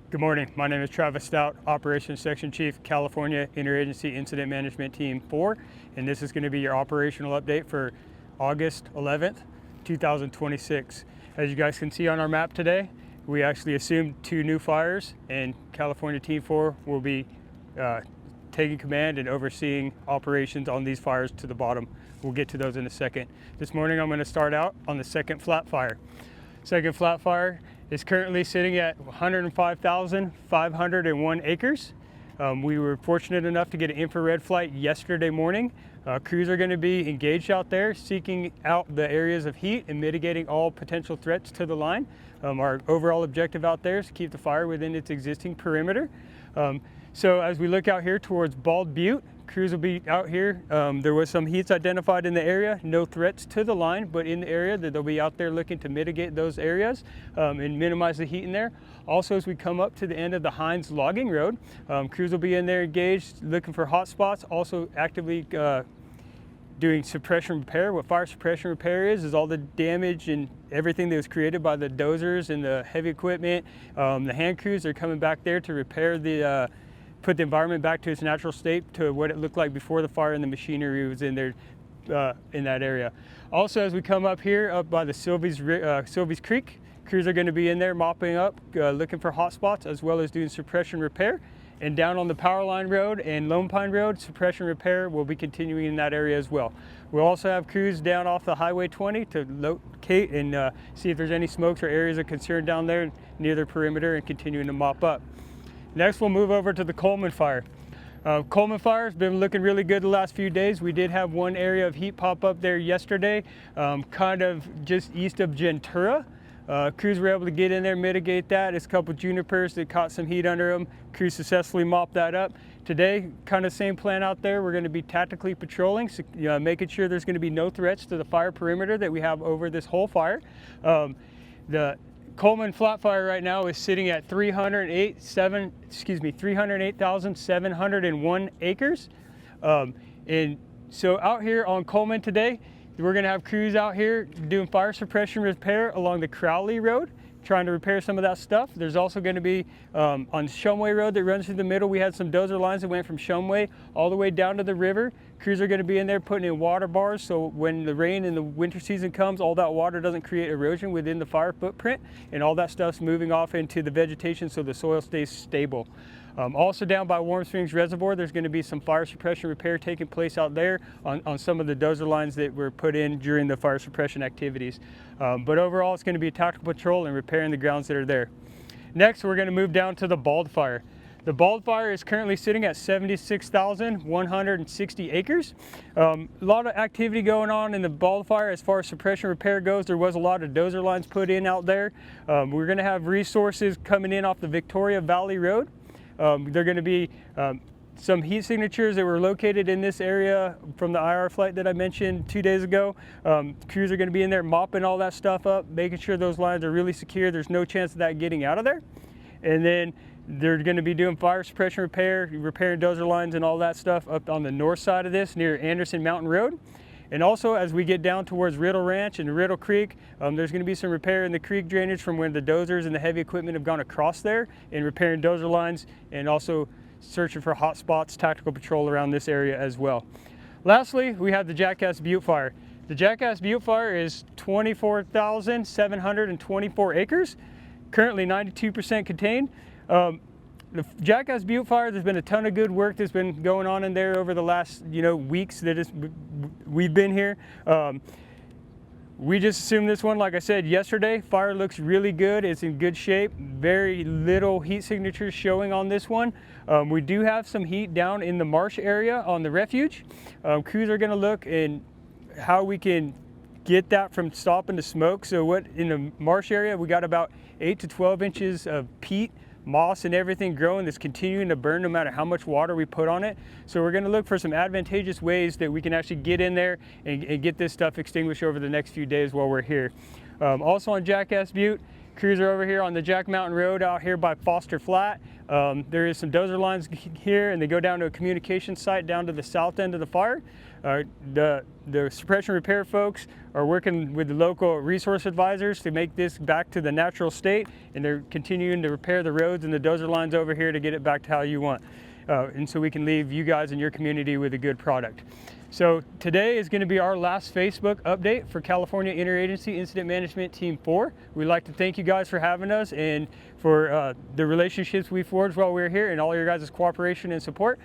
Good morning. My name is Travis Stout, Operations Section Chief, California Interagency Incident Management Team 4, and this is going to be your operational update for August 11th, 2026. As you guys can see on our map today, we actually assumed 2 new fires, and California Team 4 will be taking command and overseeing operations on these fires to the bottom. We'll get to those in a second. This morning I'm going to start out on the second flat fire. Second flat fire is currently sitting at 105,501 acres. We were fortunate enough to get an infrared flight yesterday morning. Crews are going to be engaged out there seeking out the areas of heat and mitigating all potential threats to the line. Our overall objective out there is to keep the fire within its existing perimeter. So as we look out here towards Bald Butte, crews will be out here. There was some heats identified in the area, no threats to the line, but in the area that they'll be out there looking to mitigate those areas and minimize the heat in there. Also, as we come up to the end of the Hines Logging Road, crews will be in there engaged, looking for hot spots, also actively doing suppression repair. What fire suppression repair is all the damage and everything that was created by the dozers and the heavy equipment. The hand crews are coming back there to repair put the environment back to its natural state to what it looked like before the fire and the machinery was in there in that area. Also, as we come up here up by the Sylvies Creek, crews are going to be in there mopping up, looking for hot spots, as well as doing suppression repair. And down on the Powerline Road and Lone Pine Road, suppression repair will be continuing in that area as well. We'll also have crews down off the Highway 20 to locate and see if there's any smokes or areas of concern down there near the perimeter and continuing to mop up. Next, we'll move over to the Coleman fire. Coleman fire has been looking really good the last few days. We did have one area of heat pop up there yesterday, kind of just east of Gentura. Crews were able to get in there, mitigate that. It's a couple junipers that caught some heat under them. Crews successfully mopped that up. Today, kind of same plan out there. We're going to be tactically patrolling, so, making sure there's going to be no threats to the fire perimeter that we have over this whole fire. The Coleman flat fire right now is sitting at 308,701 acres. And so out here on Coleman today, we're going to have crews out here doing fire suppression repair along the Crowley Road, trying to repair some of that stuff. There's also going to be on Shumway Road that runs through the middle. We had some dozer lines that went from Shumway all the way down to the river. Crews are going to be in there putting in water bars, so when the rain and the winter season comes, all that water doesn't create erosion within the fire footprint, and all that stuff's moving off into the vegetation so the soil stays stable. Also down by Warm Springs Reservoir, there's going to be some fire suppression repair taking place out there on some of the dozer lines that were put in during the fire suppression activities. But overall, it's going to be a tactical patrol and repairing the grounds that are there. Next, we're going to move down to the Bald Fire. The Bald Fire is currently sitting at 76,160 acres. A lot of activity going on in the Bald Fire as far as suppression repair goes. There was a lot of dozer lines put in out there. We're going to have resources coming in off the Victoria Valley Road. There are going to be some heat signatures that were located in this area from the IR flight that I mentioned 2 days ago. Crews are going to be in there mopping all that stuff up, making sure those lines are really secure. There's no chance of that getting out of there. And then they're going to be doing fire suppression repair, repairing dozer lines and all that stuff up on the north side of this near Anderson Mountain Road. And also, as we get down towards Riddle Ranch and Riddle Creek, there's going to be some repair in the creek drainage from when the dozers and the heavy equipment have gone across there, and repairing dozer lines, and also searching for hot spots, tactical patrol around this area as well. Lastly, we have the Jackass Butte fire. The Jackass Butte fire is 24,724 acres, currently 92% contained. The Jackass Butte fire, there's been a ton of good work that's been going on in there over the last weeks that we've been here. We just assumed this one, like I said yesterday. Fire looks really good. It's in good shape. Very little heat signatures showing on this one. We do have some heat down in the marsh area on the refuge. Crews are going to look in how we can get that from stopping the smoke. So in the marsh area, we got about 8 to 12 inches of peat, moss and everything growing that's continuing to burn no matter how much water we put on it. So we're going to look for some advantageous ways that we can actually get in there and get this stuff extinguished over the next few days while we're here. Also on Jackass Butte, crews are over here on the Jack Mountain Road out here by Foster Flat. There is some dozer lines here, and they go down to a communication site down to the south end of the fire. The suppression repair folks are working with the local resource advisors to make this back to the natural state, and they're continuing to repair the roads and the dozer lines over here to get it back to how you want. And so we can leave you guys and your community with a good product. So today is going to be our last Facebook update for California Interagency Incident Management Team 4. We'd like to thank you guys for having us and for the relationships we forged while we were here, and all your guys' cooperation and support.